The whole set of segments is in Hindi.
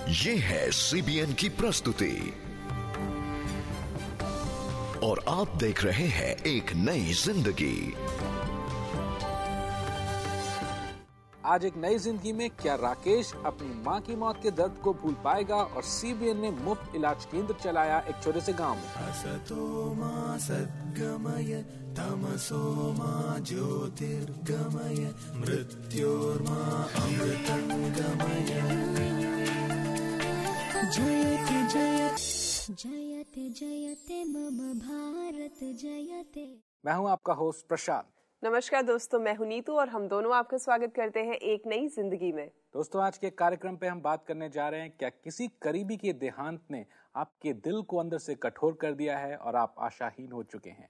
ये है CBN की प्रस्तुति और आप देख रहे हैं एक नई जिंदगी। आज एक नई जिंदगी में क्या राकेश अपनी मां की मौत के दर्द को भूल पाएगा और CBN ने मुफ्त इलाज केंद्र चलाया एक छोटे से गांव में। असतो मा सद्गमय तमसो मा ज्योतिर्गमय मृत्योर्मा अमृतंगमय। जयते जयते जयते जयते मम भारत जयते। मैं हूं आपका होस्ट प्रशांत। नमस्कार दोस्तों, मैं हूं नीतू और हम दोनों आपका स्वागत करते हैं एक नई जिंदगी में। दोस्तों, आज के कार्यक्रम पे हम बात करने जा रहे हैं, क्या किसी करीबी के देहांत ने आपके दिल को अंदर से कठोर कर दिया है और आप आशाहीन हो चुके हैं।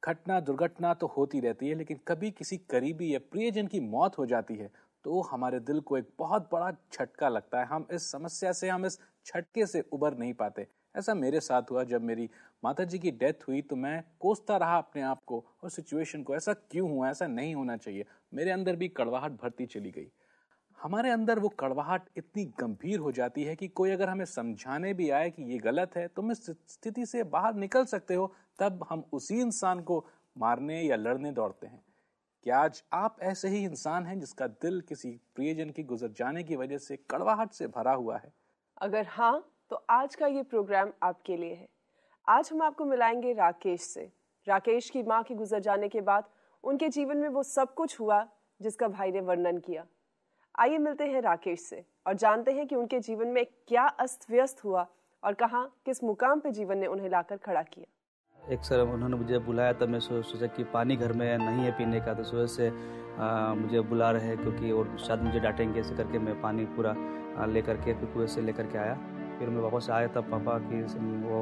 घटना दुर्घटना तो होती रहती है, लेकिन कभी किसी करीबी या प्रियजन की मौत हो जाती है तो हमारे दिल को एक बहुत बड़ा झटका लगता है। हम इस समस्या से, हम इस झटके से उबर नहीं पाते। ऐसा मेरे साथ हुआ। जब मेरी माताजी की डेथ हुई तो मैं कोसता रहा अपने आप को और सिचुएशन को, ऐसा क्यों हुआ, ऐसा नहीं होना चाहिए। मेरे अंदर भी कड़वाहट भरती चली गई। हमारे अंदर वो कड़वाहट इतनी गंभीर हो जाती है कि कोई अगर हमें समझाने भी आए कि ये गलत है, तुम इस स्थिति से बाहर निकल सकते हो, तब हम उसी इंसान को मारने या लड़ने दौड़ते हैं। क्या आज आप ऐसे ही इंसान हैं जिसका दिल किसी प्रियजन की गुजर जाने की वजह से कड़वाहट से भरा हुआ है? अगर हाँ, तो आज का ये प्रोग्राम आपके लिए है। आज हम आपको मिलाएंगे राकेश से। राकेश की मां की गुजर जाने के बाद उनके जीवन में वो सब कुछ हुआ जिसका भाई ने वर्णन किया। आइए मिलते हैं राकेश से और जानते हैं कि उनके जीवन में क्या अस्त व्यस्त हुआ और कहाँ किस मुकाम पे जीवन ने उन्हें लाकर खड़ा किया। एक सर उन्होंने मुझे बुलाया, तब मैं सोचा कि पानी घर में नहीं है पीने का, तो सुबह से मुझे बुला रहे हैं क्योंकि और शायद मुझे डांटेंगे, ऐसे करके मैं पानी पूरा लेकर के फिर कुएं से लेकर के आया। फिर मैं वापस आया तब पापा की वो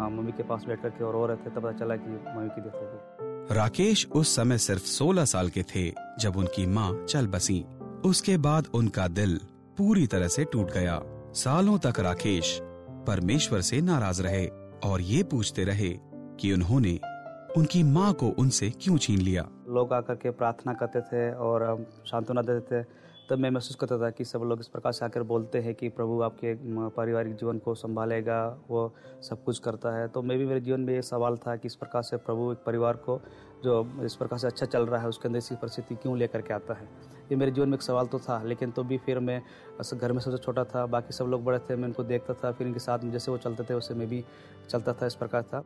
मम्मी के पास बैठ करके और रो रहे थे, तब पता चला कि मम्मी की डेथ हो गई। राकेश उस समय सिर्फ 16 साल के थे जब उनकी माँ चल बसी। उसके बाद उनका दिल पूरी तरह से टूट गया। सालों तक राकेश परमेश्वर से नाराज रहे और ये पूछते रहे कि उन्होंने उनकी माँ को उनसे क्यों छीन लिया। लोग आकर के प्रार्थना करते थे और सांत्वना देते थे, तब मैं महसूस करता था कि सब लोग इस प्रकार से आकर बोलते हैं कि प्रभु आपके पारिवारिक जीवन को संभालेगा, वो सब कुछ करता है। तो मैं भी, मेरे जीवन में ये सवाल था कि इस प्रकार से प्रभु एक परिवार को जो इस प्रकार से अच्छा चल रहा है उसके अंदर ऐसी परिस्थिति क्यों लेकर के आता है। ये मेरे जीवन में एक सवाल तो था, लेकिन तो भी फिर मैं घर में सबसे छोटा था, बाकी सब लोग बड़े थे, मैं उनको देखता था, फिर इनके साथ जैसे वो चलते थे वैसे मैं भी चलता था, इस प्रकार था।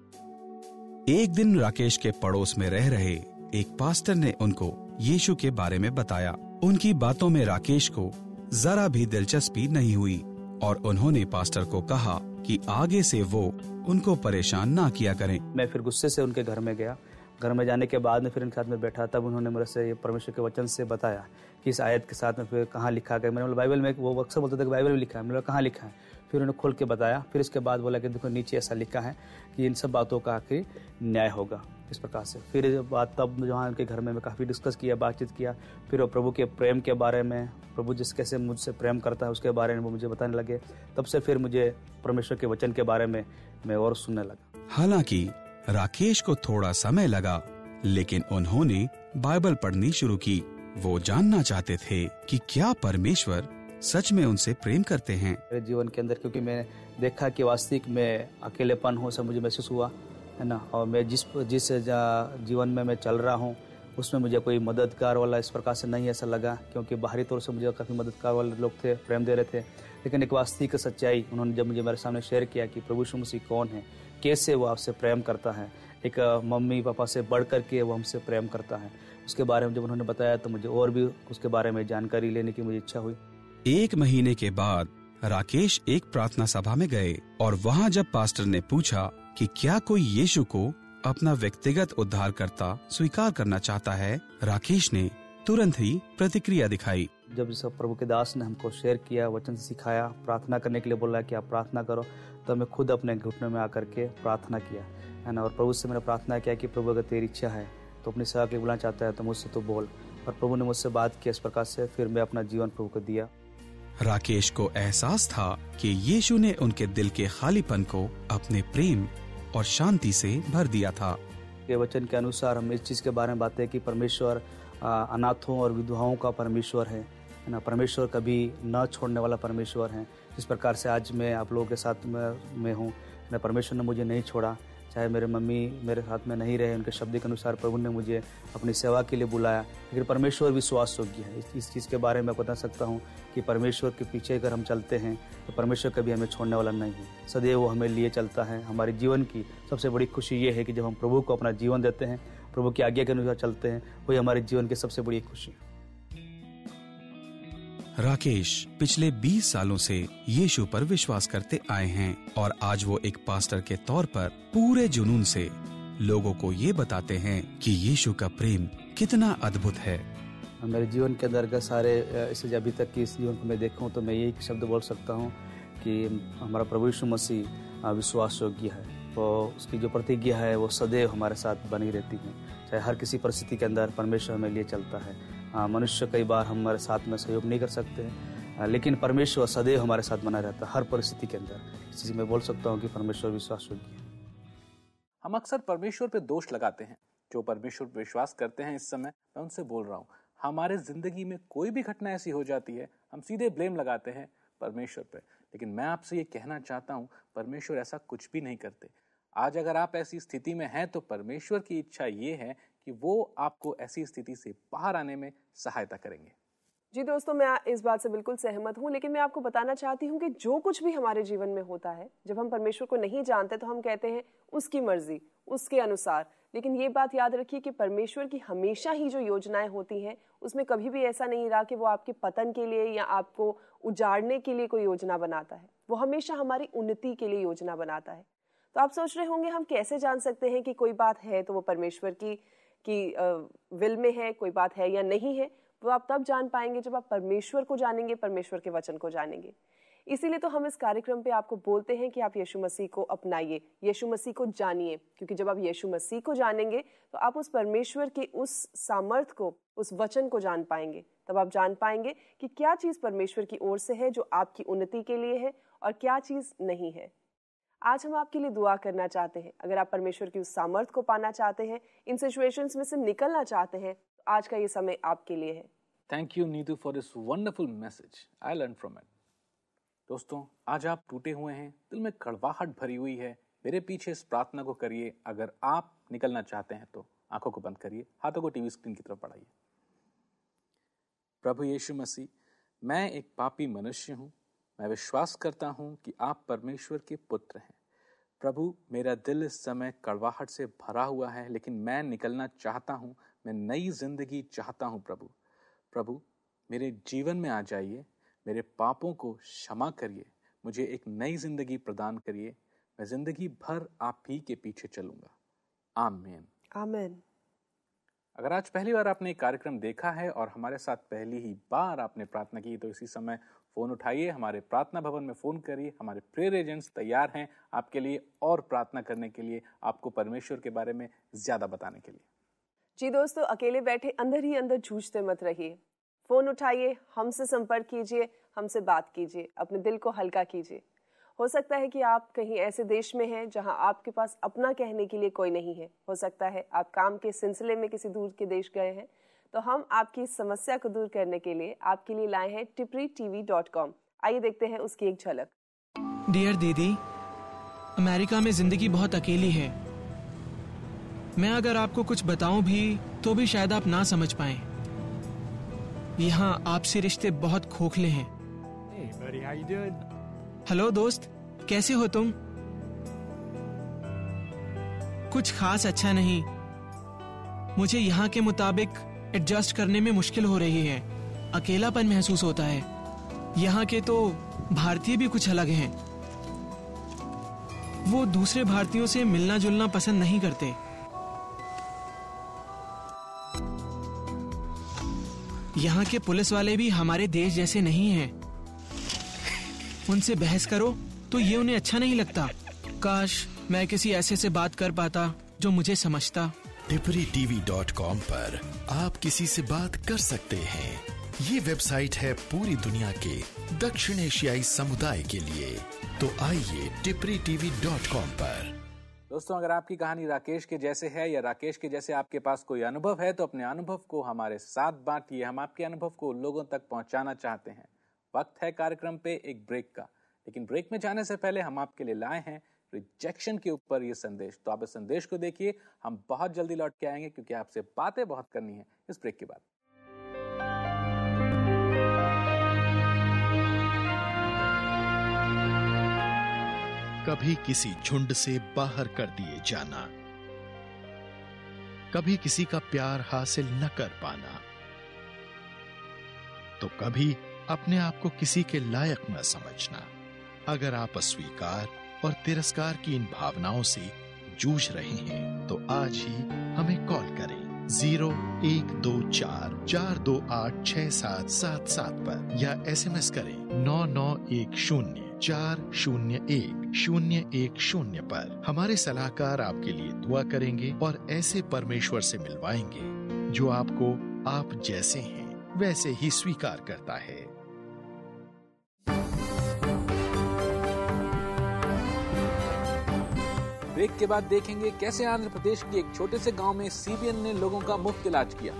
एक दिन राकेश के पड़ोस में रह रहे एक पास्टर ने उनको यीशु के बारे में बताया। उनकी बातों में राकेश को जरा भी दिलचस्पी नहीं हुई और उन्होंने पास्टर को कहा कि आगे से वो उनको परेशान ना किया करें। मैं फिर गुस्से से उनके घर में गया। घर में जाने के बाद में फिर इनके साथ में बैठा, तब उन्होंने मेरे से ये परमेश्वर के वचन से बताया कि इस आयत के साथ में फिर कहाँ लिखा गया। मैंने बोला बाइबल में, वो अक्सर बोलते थे कि बाइबल में लिखा है। मैंने बोला कहाँ लिखा है? फिर उन्होंने खोल के बताया। फिर इसके बाद बोला कि देखो नीचे ऐसा लिखा है कि इन सब बातों का आखिर न्याय होगा, इस प्रकार से। फिर बात तब जहाँ उनके घर में मैं काफ़ी डिस्कस किया, बातचीत किया। फिर वो प्रभु के प्रेम के बारे में, प्रभु जिस कैसे मुझसे प्रेम करता है उसके बारे में वो मुझे बताने लगे। तब से फिर मुझे परमेश्वर के वचन के बारे में मैं और सुनने लगा। हालांकि राकेश को थोड़ा समय लगा, लेकिन उन्होंने बाइबल पढ़नी शुरू की। वो जानना चाहते थे कि क्या परमेश्वर सच में उनसे प्रेम करते हैं। मेरे जीवन के अंदर, क्योंकि मैं देखा कि वास्तविक में अकेलेपन हो सब मुझे महसूस हुआ है ना, और मैं जिस जीवन में मैं चल रहा हूँ उसमें मुझे कोई मददगार वाला इस प्रकार से नहीं ऐसा लगा, क्योंकि बाहरी तौर से मुझे काफ़ी मददगार वाले लोग थे, प्रेम दे रहे थे, लेकिन एक वास्तविक सच्चाई उन्होंने जब मुझे मेरे सामने शेयर किया कि प्रभु यीशु मसीह कौन है, कैसे वो आपसे प्रेम करता है, एक मम्मी पापा से बढ़ करके वो हमसे प्रेम करता है, उसके बारे में जब उन्होंने बताया तो मुझे और भी उसके बारे में जानकारी लेने की मुझे इच्छा हुई। 1 महीने के बाद राकेश एक प्रार्थना सभा में गए और वहाँ जब पास्टर ने पूछा कि क्या कोई यीशु को अपना व्यक्तिगत उद्धारकर्ता स्वीकार करना चाहता है, राकेश ने तुरंत ही प्रतिक्रिया दिखाई। जब सब प्रभु के दास ने हमको शेयर किया, वचन सिखाया, प्रार्थना करने के लिए बोला कि आप प्रार्थना करो, तो मैं खुद अपने घुटनों में आकर के प्रार्थना किया है ना, और प्रभु से मैंने प्रार्थना किया कि प्रभु अगर तेरी इच्छा है तो अपनी सेवा के बुलाना चाहता है तो मुझसे तो बोल। और प्रभु ने मुझसे बात किया इस प्रकार से, फिर मैं अपना जीवन प्रभु को दिया। राकेश को एहसास था कि यीशु ने उनके दिल के खालीपन को अपने प्रेम और शांति से भर दिया था। ये वचन के अनुसार हम इस चीज के बारे में बातें कि परमेश्वर अनाथों और विधवाओं का परमेश्वर है है ना। परमेश्वर कभी न छोड़ने वाला परमेश्वर है। जिस प्रकार से आज मैं आप लोगों के साथ में हूँ ना, परमेश्वर ने मुझे नहीं छोड़ा। चाहे मेरे मम्मी मेरे साथ में नहीं रहे, उनके शब्द के अनुसार प्रभु ने मुझे अपनी सेवा के लिए बुलाया, लेकिन परमेश्वर विश्वास योग्य है। इस चीज़ के बारे में बता सकता हूँ कि परमेश्वर के पीछे अगर हम चलते हैं तो परमेश्वर कभी हमें छोड़ने वाला नहीं है। सदैव वो हमें लिए चलता है। हमारे जीवन की सबसे बड़ी खुशी ये है कि जब हम प्रभु को अपना जीवन देते हैं, प्रभु की आज्ञा के अनुसार चलते हैं, वही हमारे जीवन की सबसे बड़ी खुशी है। राकेश पिछले 20 सालों से यीशु पर विश्वास करते आए हैं और आज वो एक पास्टर के तौर पर पूरे जुनून से लोगों को ये बताते हैं कि यीशु का प्रेम कितना अद्भुत है। मेरे जीवन के अंदर का सारे इसे अभी तक की इस जीवन को मैं देखूं तो मैं यही शब्द बोल सकता हूं कि हमारा प्रभु यीशु मसीह विश्वास योग्य है। तो उसकी जो प्रतिज्ञा है वो सदैव हमारे साथ बनी रहती है। चाहे हर किसी परिस्थिति के अंदर परमेश्वर हमें लिए चलता है। मनुष्य कई बार हमारे साथ में सहयोग नहीं कर सकते हैं, लेकिन परमेश्वर सदैव हमारे साथ बना रहता है हर परिस्थिति के अंदर। इसलिए मैं बोल सकता हूँ कि परमेश्वर विश्वास योग्य है। हम अक्सर परमेश्वर पे दोष लगाते हैं। जो परमेश्वर पे विश्वास करते हैं, इस समय मैं उनसे बोल रहा हूँ, हमारे जिंदगी में कोई भी घटना ऐसी हो जाती है, हम सीधे ब्लेम लगाते हैं परमेश्वर पे। लेकिन मैं आपसे ये कहना चाहता हूँ, परमेश्वर ऐसा कुछ भी नहीं करते। आज अगर आप ऐसी स्थिति में हैं तो परमेश्वर की इच्छा ये है कि वो आपको ऐसी स्थिति से बाहर आने में सहायता करेंगे। जी दोस्तों, मैं इस बात से बिल्कुल सहमत हूँ, लेकिन मैं आपको बताना चाहती हूँ कि जो कुछ भी हमारे जीवन में होता है, जब हम परमेश्वर को नहीं जानते तो हम कहते हैं उसकी मर्जी, उसके अनुसार। लेकिन ये बात याद रखिए कि परमेश्वर की हमेशा ही जो योजनाएं होती हैं, उसमें कभी भी ऐसा नहीं रहा कि वो आपके पतन के लिए या आपको उजाड़ने के लिए कोई योजना बनाता है। वो हमेशा हमारी उन्नति के लिए योजना बनाता है। तो आप सोच रहे होंगे हम कैसे जान सकते हैं कि कोई बात है तो वो परमेश्वर की विल में है, कोई बात है या नहीं है। वो आप तब जान पाएंगे जब आप परमेश्वर को जानेंगे, परमेश्वर के वचन को जानेंगे। इसीलिए तो हम इस कार्यक्रम पे आपको बोलते हैं कि आप यीशु मसीह को अपनाइए, यीशु मसीह को जानिए, क्योंकि जब आप यीशु मसीह को जानेंगे तो आप उस परमेश्वर के उस सामर्थ को, उस वचन को जान पाएंगे। तब आप जान पाएंगे कि क्या चीज़ परमेश्वर की ओर से है जो आपकी उन्नति के लिए है और क्या चीज़ नहीं है। आज हम आपके लिए दुआ करना चाहते हैं। अगर आप परमेश्वर की उस सामर्थ को पाना चाहते हैं, इन सिचुएशंस में से निकलना चाहते हैं, तो आज का ये समय आपके लिए है। Thank you Neetu for this wonderful message, I learn from it. दोस्तों, आज आप टूटे हुए हैं, दिल में कड़वाहट भरी हुई है, मेरे पीछे इस प्रार्थना को करिए। अगर आप निकलना चाहते हैं तो आंखों को बंद करिए, हाथों को टीवी स्क्रीन की तरफ बढ़ाइए। प्रभु यीशु मसीह, मैं एक पापी मनुष्य हूँ। मैं विश्वास करता हूँ कि आप परमेश्वर के पुत्र हैं। प्रभु, मेरा दिल इस समय कड़वाहट से भरा हुआ है, लेकिन मैं निकलना चाहता हूँ। मैं नई जिंदगी चाहता हूँ। प्रभु, मेरे जीवन में आ जाइए, मेरे पापों को क्षमा करिए, मुझे एक नई जिंदगी प्रदान करिए। मैं जिंदगी भर आप ही के पीछे चलूंगा। आमीन। आमीन। अगर आज पहली बार आपने एक कार्यक्रम देखा है और हमारे साथ पहली ही बार आपने प्रार्थना की, तो इसी समय फोन उठाइए, हमारे प्रार्थना भवन में फोन करिए। हमारे प्रेयर एजेंट्स तैयार हैं आपके लिए और प्रार्थना करने के लिए, आपको परमेश्वर के बारे में ज्यादा बताने के लिए। जी दोस्तों, अकेले बैठे अंदर ही अंदर जूझते मत रहिए। फोन उठाइए, हमसे संपर्क कीजिए, हमसे बात कीजिए, अपने दिल को हल्का कीजिए। हो सकता है कि आप कहीं ऐसे देश में हैं जहां आपके पास अपना कहने के लिए कोई नहीं है। हो सकता है आप काम के सिलसिले में किसी दूर के देश गए हैं। तो हम आपकी इस समस्या को दूर करने के लिए आपके लिए लाए हैं tipritv.com। आइए देखते हैं उसकी एक झलक। डियर दीदी, अमेरिका में जिंदगी बहुत अकेली है। मैं अगर आपको कुछ बताऊं भी तो भी शायद आप ना समझ पाएं। यहाँ आपसे रिश्ते बहुत खोखले हैं। हेलो दोस्त, कैसे हो तुम? कुछ खास अच्छा नहीं। मुझे यहाँ के मुताबिक एडजस्ट करने में मुश्किल हो रही है। अकेलापन महसूस होता है। यहाँ के तो भारतीय भी कुछ अलग हैं। वो दूसरे भारतीयों से मिलना जुलना पसंद नहीं करते। यहाँ के पुलिस वाले भी हमारे देश जैसे नहीं हैं। उनसे बहस करो तो ये उन्हें अच्छा नहीं लगता। काश मैं किसी ऐसे से बात कर पाता जो मुझे समझता। tipritv.com पर आप किसी से बात कर सकते हैं। ये वेबसाइट है पूरी दुनिया के दक्षिण एशियाई समुदाय के लिए। तो आइए tipritv.com पर। दोस्तों, अगर आपकी कहानी राकेश के जैसे है या राकेश के जैसे आपके पास कोई अनुभव है तो अपने अनुभव को हमारे साथ बांटिए। हम आपके अनुभव को लोगों तक पहुंचाना चाहते हैं। वक्त है कार्यक्रम पे एक ब्रेक का, लेकिन ब्रेक में जाने से पहले हम आपके लिए लाए हैं रिजेक्शन के ऊपर ये संदेश। तो आप इस संदेश को देखिए, हम बहुत जल्दी लौट के आएंगे क्योंकि आपसे बातें बहुत करनी है इस ब्रेक के बाद। कभी किसी झुंड से बाहर कर दिए जाना, कभी किसी का प्यार हासिल न कर पाना, तो कभी अपने आप को किसी के लायक न समझना। अगर आप अस्वीकार और तिरस्कार की इन भावनाओं से जूझ रहे हैं तो आज ही हमें कॉल करें 0124286777 पर या SMS करें 9910401010 पर। हमारे सलाहकार आपके लिए दुआ करेंगे और ऐसे परमेश्वर से मिलवाएंगे जो आपको आप जैसे हैं वैसे ही स्वीकार करता है। ब्रेक के बाद देखेंगे कैसे आंध्र प्रदेश के एक छोटे से गांव में CBN ने लोगों का मुफ्त इलाज किया।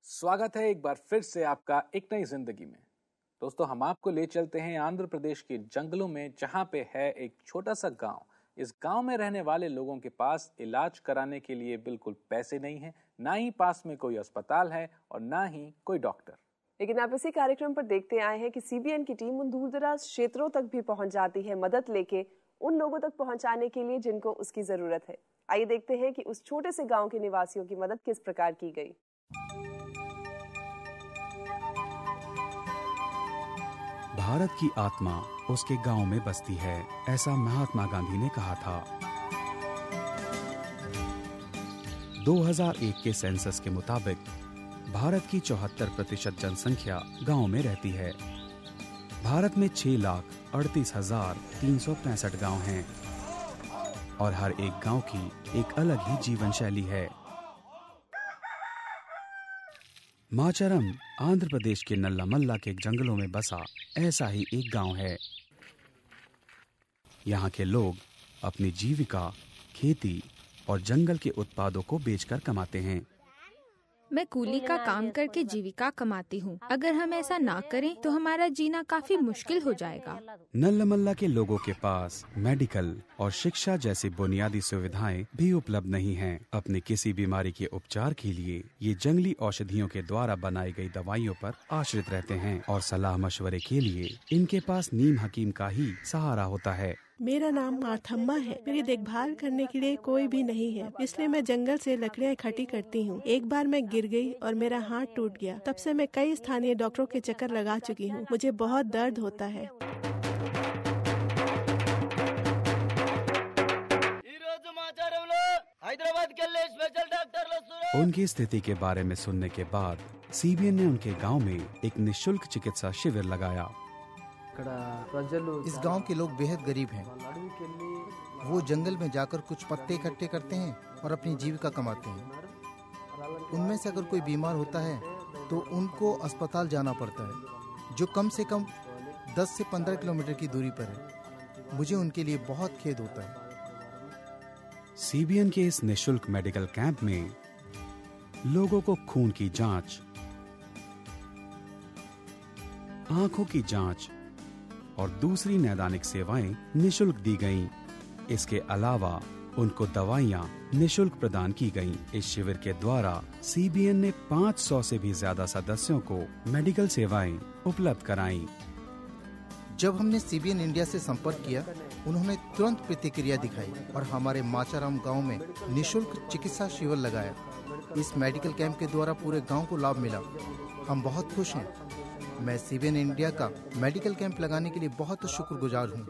स्वागत है एक बार फिर से आपका एक नई जिंदगी में। दोस्तों, हम आपको ले चलते हैं आंध्र प्रदेश के जंगलों में, जहां पे है एक छोटा सा गांव। इस गांव में रहने वाले लोगों के पास इलाज कराने के लिए बिल्कुल पैसे नहीं है, ना ही पास में कोई अस्पताल है और ना ही कोई डॉक्टर। लेकिन आप इसी कार्यक्रम पर देखते आए हैं कि CBN की टीम उन दूरदराज क्षेत्रों तक भी पहुंच जाती है मदद लेके, उन लोगों तक पहुंचाने के लिए जिनको उसकी जरूरत है। आइए देखते हैं कि उस छोटे से गांव के निवासियों की मदद किस प्रकार की गई। भारत की आत्मा उसके गांव में बसती है, ऐसा महात्मा गांधी ने कहा था। 2001 के सेंसस के मुताबिक भारत की 74% जनसंख्या गांव में रहती है। भारत में 6,38,365 गांव हैं और हर एक गांव की एक अलग ही जीवन शैली है। माचरम आंध्र प्रदेश के नल्लामल्ला के जंगलों में बसा ऐसा ही एक गांव है। यहाँ के लोग अपनी जीविका खेती और जंगल के उत्पादों को बेचकर कमाते हैं। मैं कूली का काम करके जीविका कमाती हूँ। अगर हम ऐसा ना करें तो हमारा जीना काफी मुश्किल हो जाएगा। नल्लामल्ला के लोगों के पास मेडिकल और शिक्षा जैसी बुनियादी सुविधाएं भी उपलब्ध नहीं हैं। अपनी किसी बीमारी के उपचार के लिए ये जंगली औषधियों के द्वारा बनाई गई दवाइयों पर आश्रित रहते हैं और सलाह मशवरे के लिए इनके पास नीम हकीम का ही सहारा होता है। मेरा नाम मार्थम्मा है। मेरी देखभाल करने के लिए कोई भी नहीं है, इसलिए मैं जंगल से लकड़ियाँ इकट्ठी करती हूँ। एक बार मैं गिर गई और मेरा हाथ टूट गया। तब से मैं कई स्थानीय डॉक्टरों के चक्कर लगा चुकी हूँ। मुझे बहुत दर्द होता है। उनकी स्थिति के बारे में सुनने के बाद CBN ने उनके गांव में एक निःशुल्क चिकित्सा शिविर लगाया। इस गांव के लोग बेहद गरीब हैं। वो जंगल में जाकर कुछ पत्ते इकट्ठे करते हैं और अपनी जीविका कमाते हैं। उनमें से अगर कोई बीमार होता है तो उनको अस्पताल जाना पड़ता है, जो कम से कम 10 से 15 किलोमीटर की दूरी पर है। मुझे उनके लिए बहुत खेद होता है। CBN के इस निःशुल्क मेडिकल कैंप में लोगों को खून की जांच, आंखों की जांच और दूसरी नैदानिक सेवाएं निःशुल्क दी गईं। इसके अलावा उनको दवाइयाँ निशुल्क प्रदान की गयीं। इस शिविर के द्वारा CBN ने 500 से भी ज्यादा सदस्यों को मेडिकल सेवाएं उपलब्ध कराईं। जब हमने CBN इंडिया से संपर्क किया, उन्होंने तुरंत प्रतिक्रिया दिखाई और हमारे माचाराम गांव में निशुल्क चिकित्सा शिविर लगाया। इस मेडिकल कैंप के द्वारा पूरे गांव को लाभ मिला। हम बहुत खुश हैं। मैं CBN इंडिया का मेडिकल कैंप लगाने के लिए बहुत शुक्रगुजार हूं।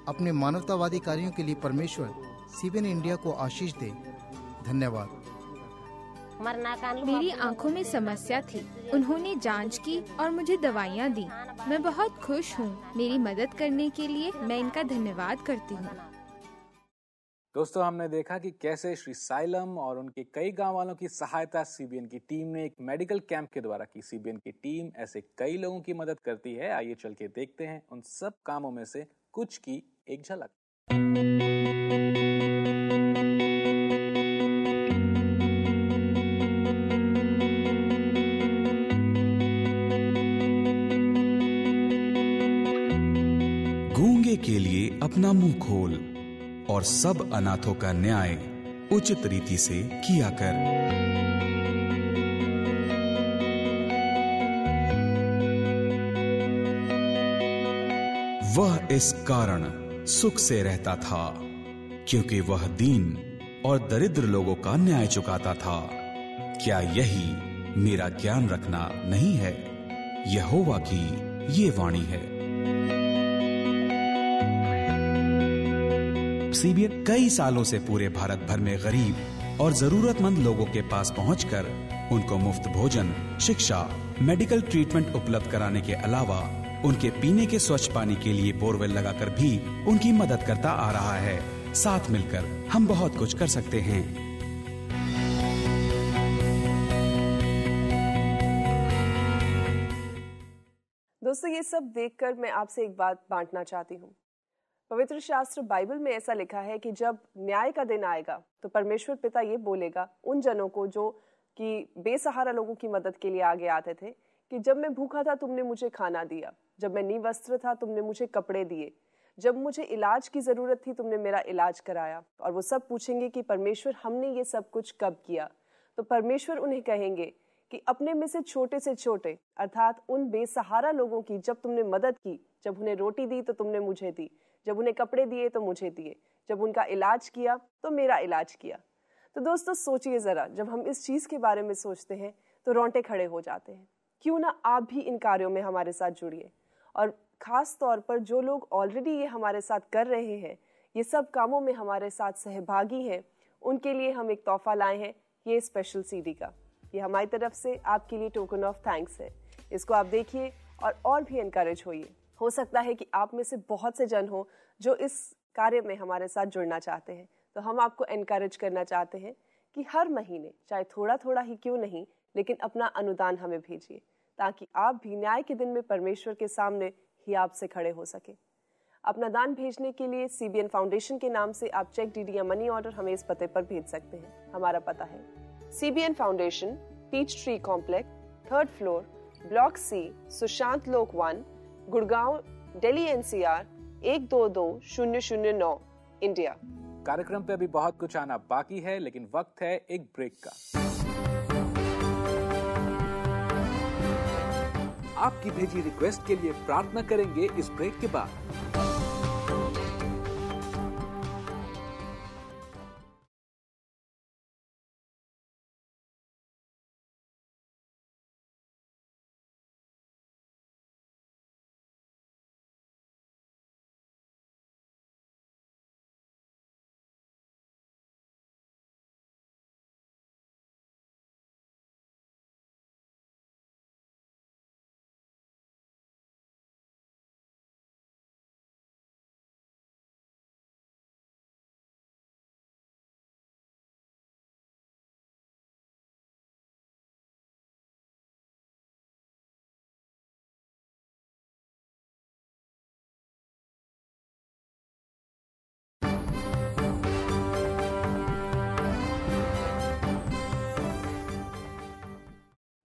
अपने मानवतावादी कार्यों के लिए परमेश्वर CBN इंडिया को आशीष दे। धन्यवाद। मेरी आंखों में समस्या थी, उन्होंने जांच की और मुझे दवाइयाँ दी। मैं बहुत खुश हूँ। मेरी मदद करने के लिए मैं इनका धन्यवाद करती हूँ। दोस्तों, हमने देखा कि कैसे श्री साइलम और उनके कई गांव वालों की सहायता CBN की टीम ने एक मेडिकल कैंप के द्वारा की। CBN की टीम ऐसे कई लोगों की मदद करती है। आइए चल के देखते हैं उन सब कामों में से कुछ की एक झलक। गूंगे के लिए अपना मुंह खोल और सब अनाथों का न्याय उचित रीति से किया कर। वह इस कारण सुख से रहता था क्योंकि वह दीन और दरिद्र लोगों का न्याय चुकाता था। क्या यही मेरा ज्ञान रखना नहीं है? यहोवा की ये वाणी है। CBN कई सालों से पूरे भारत भर में गरीब और जरूरतमंद लोगों के पास पहुंचकर उनको मुफ्त भोजन, शिक्षा, मेडिकल ट्रीटमेंट उपलब्ध कराने के अलावा उनके पीने के स्वच्छ पानी के लिए बोरवेल लगाकर भी उनकी मदद करता आ रहा है। साथ मिलकर हम बहुत कुछ कर सकते हैं। दोस्तों, ये सब देखकर मैं आपसे एक बात बांटना चाहती हूँ। पवित्र शास्त्र बाइबल में ऐसा लिखा है कि जब न्याय का दिन आएगा तो परमेश्वर पिता ये बोलेगा उन जनों को जो कि बेसहारा लोगों की मदद के लिए आगे आते थे कि जब मैं भूखा था तुमने मुझे खाना दिया, जब मैं निवस्त्र था तुमने मुझे कपड़े दिए, जब मुझे इलाज की जरूरत थी तुमने मेरा इलाज कराया। और वो सब पूछेंगे कि परमेश्वर हमने ये सब कुछ कब किया? तो परमेश्वर उन्हें कहेंगे कि अपने में से छोटे अर्थात उन बेसहारा लोगों की जब तुमने मदद की, जब उन्हें रोटी दी तो तुमने मुझे दी, जब उन्हें कपड़े दिए तो मुझे दिए, जब उनका इलाज किया तो मेरा इलाज किया। तो दोस्तों सोचिए जरा, जब हम इस चीज के बारे में सोचते हैं तो रोंगटे खड़े हो जाते हैं। क्यों ना आप भी इन कार्यों में हमारे साथ जुड़िए। और खास तौर पर जो लोग ऑलरेडी ये हमारे साथ कर रहे हैं, ये सब कामों में हमारे साथ सहभागी हैं, उनके लिए हम एक तोहफा लाए हैं, ये स्पेशल CD का। ये हमारी तरफ से आपके लिए टोकन ऑफ थैंक्स है। इसको आप देखिए और भी एनकरेज होइए। हो सकता है कि आप में से बहुत से जन हो जो इस कार्य में हमारे साथ जुड़ना चाहते हैं। तो हम आपको एनकरेज करना चाहते हैं कि हर महीने चाहे थोड़ा थोड़ा ही क्यों नहीं, लेकिन अपना अनुदान हमें भेजिए ताकि आप भी न्याय के दिन में परमेश्वर के सामने ही आपसे खड़े हो सके। अपना दान भेजने के लिए CBN फाउंडेशन के नाम से आप चेक, DD या मनी ऑर्डर हमें इस पते पर भेज सकते हैं। हमारा पता है CBN foundation, peach tree complex, 3rd floor, block C, Sushant Lok 1, Gurgaon, Delhi NCR 122009, India. कार्यक्रम पे अभी बहुत कुछ आना बाकी है, लेकिन वक्त है एक ब्रेक का। आपकी भेजी रिक्वेस्ट के लिए प्रार्थना करेंगे इस ब्रेक के बाद।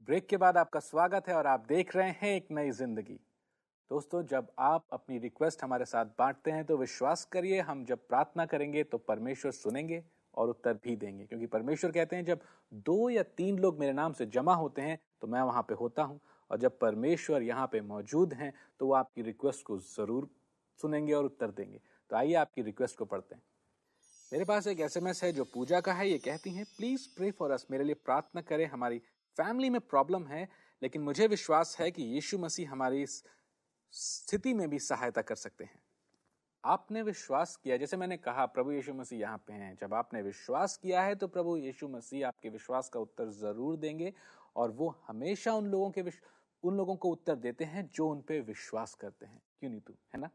ब्रेक के बाद आपका स्वागत है और आप देख रहे हैं एक नई जिंदगी। दोस्तों, जब आप अपनी रिक्वेस्ट हमारे साथ बांटते हैं तो विश्वास करिए, हम जब प्रार्थना करेंगे तो परमेश्वर सुनेंगे और उत्तर भी देंगे, क्योंकि परमेश्वर कहते हैं जब 2 या 3 लोग मेरे नाम से जमा होते हैं तो मैं वहां पे होता हूं। और जब परमेश्वर यहाँ पे मौजूद हैं तो वो आपकी रिक्वेस्ट को जरूर सुनेंगे और उत्तर देंगे। तो आइए आपकी रिक्वेस्ट को पढ़ते हैं। मेरे पास एक SMS है जो पूजा का है। ये कहती हैं, प्लीज प्रे फॉर अस, मेरे लिए प्रार्थना करें, हमारी फैमिली में प्रॉब्लम है, लेकिन मुझे विश्वास है कि यीशु मसीह हमारी इस स्थिति में भी सहायता कर सकते हैं। आपने विश्वास किया, जैसे मैंने कहा, प्रभु यीशु मसीह यहाँ पे हैं। जब आपने विश्वास किया है तो प्रभु यीशु मसीह आपके विश्वास का उत्तर जरूर देंगे, और वो हमेशा उन लोगों को उत्तर देते हैं जो उन पे विश्वास करते हैं। क्यों नीतू, है ना?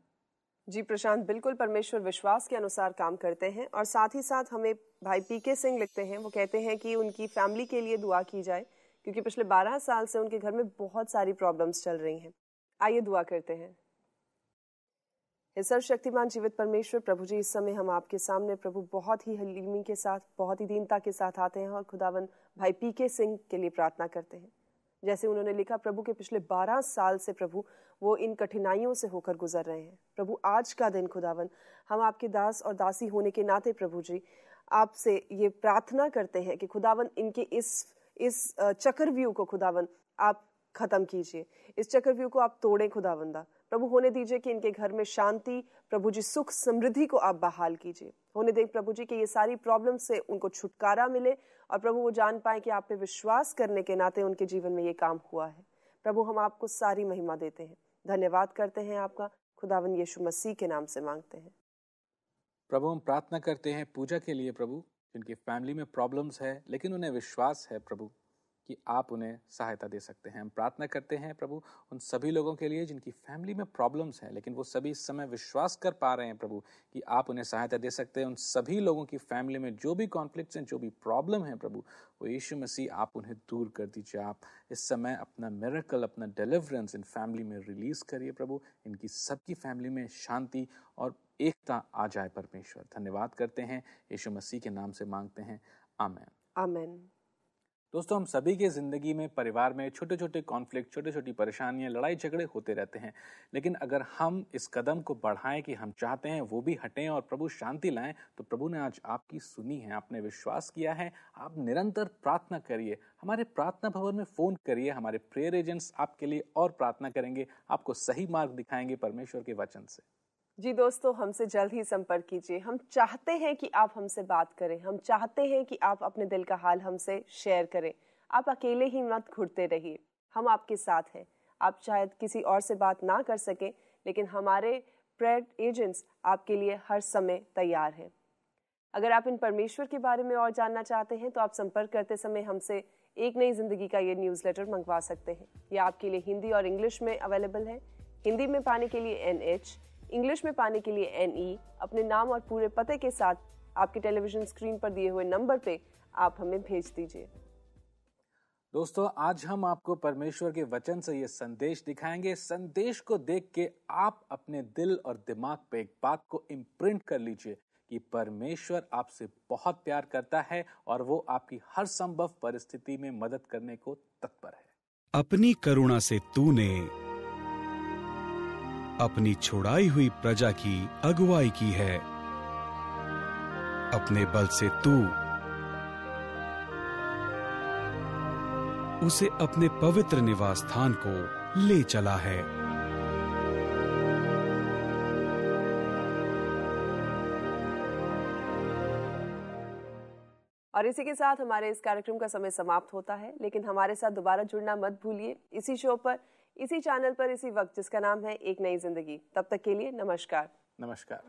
जी प्रशांत, बिल्कुल परमेश्वर विश्वास के अनुसार काम करते हैं। और साथ ही साथ हमें भाई PK सिंह लिखते हैं, वो कहते हैं कि उनकी फैमिली के लिए दुआ की जाए, क्योंकि पिछले 12 साल से उनके घर में बहुत सारी प्रॉब्लम्स चल रही हैं। आइए दुआ करते हैं। हे सर्वशक्तिमान जीवित परमेश्वर, प्रभु जी, इस समय हम आपके सामने प्रभु बहुत ही हलीमी के साथ, बहुत ही दीनता के साथ आते हैं और खुदावन भाई PK सिंह के लिए प्रार्थना करते हैं। जैसे उन्होंने लिखा प्रभु के पिछले 12 साल से प्रभु वो इन कठिनाइयों से होकर गुजर रहे हैं। प्रभु आज का दिन खुदावन हम आपके दास और दासी होने के नाते प्रभु जी आपसे ये प्रार्थना करते हैं कि खुदावन इनके इस चक्रव्यूह को खुदावन आप खत्म कीजिए, इस चक्रव्यूह को आप तोड़ें खुदावंदा। प्रभु होने दीजिए कि इनके घर में शांति, प्रभु जी सुख समृद्धि को आप बहाल कीजिए। होने दें प्रभु जी कि ये सारी प्रॉब्लम से उनको छुटकारा मिले, और प्रभु वो जान पाए कि आप पे विश्वास करने के नाते उनके जीवन में ये काम हुआ है। प्रभु हम आपको सारी महिमा देते हैं, धन्यवाद करते हैं आपका, खुदावन यीशु मसीह के नाम से मांगते हैं। प्रभु हम प्रार्थना करते हैं पूजा के लिए प्रभु, जिनकी फैमिली में प्रॉब्लम्स है, लेकिन उन्हें विश्वास है प्रभु कि आप उन्हें सहायता दे सकते हैं। हम प्रार्थना करते हैं प्रभु उन सभी लोगों के लिए जिनकी फैमिली में प्रॉब्लम्स हैं, लेकिन वो सभी इस समय विश्वास कर पा रहे हैं प्रभु कि आप उन्हें सहायता दे सकते हैं। उन सभी लोगों की फैमिली में जो भी कॉन्फ्लिक्ट्स हैं, जो भी प्रॉब्लम है प्रभु, वो यीशु मसीह आप उन्हें दूर कर दीजिए। आप इस समय अपना मिरेकल, अपना डिलीवरेंस इन फैमिली में रिलीज करिए प्रभु। इनकी सबकी फैमिली में शांति और एकता आ जाए परमेश्वर। धन्यवाद करते हैं, यीशु मसीह के नाम से मांगते हैं, आमीन। आमीन। दोस्तों, हम सभी के जिंदगी में, परिवार में छोटे छोटे कॉन्फ्लिक्ट, छोटी छोटी परेशानियां, लड़ाई झगड़े होते रहते हैं, लेकिन अगर हम इस कदम को बढ़ाएं कि हम चाहते हैं वो भी हटें और प्रभु शांति लाएं, तो प्रभु ने आज आपकी सुनी है, आपने विश्वास किया है। आप निरंतर प्रार्थना करिए, हमारे प्रार्थना भवन में फोन करिए, हमारे प्रेयर एजेंट्स आपके लिए और प्रार्थना करेंगे, आपको सही मार्ग दिखाएंगे परमेश्वर के वचन से। जी दोस्तों, हमसे जल्द ही संपर्क कीजिए। हम चाहते हैं कि आप हमसे बात करें, हम चाहते हैं कि आप अपने दिल का हाल हमसे शेयर करें। आप अकेले ही मत घुटते रहिए, हम आपके साथ हैं। आप शायद किसी और से बात ना कर सकें, लेकिन हमारे प्रेयर एजेंट्स आपके लिए हर समय तैयार हैं। अगर आप इन परमेश्वर के बारे में और जानना चाहते हैं तो आप संपर्क करते समय हमसे एक नई जिंदगी का ये न्यूज़लेटर मंगवा सकते हैं। यह आपके लिए हिंदी और इंग्लिश में अवेलेबल है। हिंदी में पाने के लिए NH, इंग्लिश में पाने के लिए NE। अपने नाम और पूरे पते के साथ आपके टेलीविजन स्क्रीन पर दिए हुए नंबर पे आप हमें भेज दीजिए। दोस्तों, आज हम आपको परमेश्वर के वचन से ये संदेश दिखाएंगे। संदेश को देख के आप अपने दिल और दिमाग पे एक बात को इम्प्रिंट कर लीजिए कि परमेश्वर आपसे बहुत प्यार करता है और वो आपकी हर संभव परिस्थिति में मदद करने को तत्पर है। अपनी करुणा से तूने अपनी छुड़ाई हुई प्रजा की अगुवाई की है। अपने बल से तू उसे अपने पवित्र निवास स्थान को ले चला है। और इसी के साथ हमारे इस कार्यक्रम का समय समाप्त होता है, लेकिन हमारे साथ दोबारा जुड़ना मत भूलिए, इसी शो पर, इसी चैनल पर, इसी वक्त, जिसका नाम है एक नई जिंदगी। तब तक के लिए नमस्कार। नमस्कार।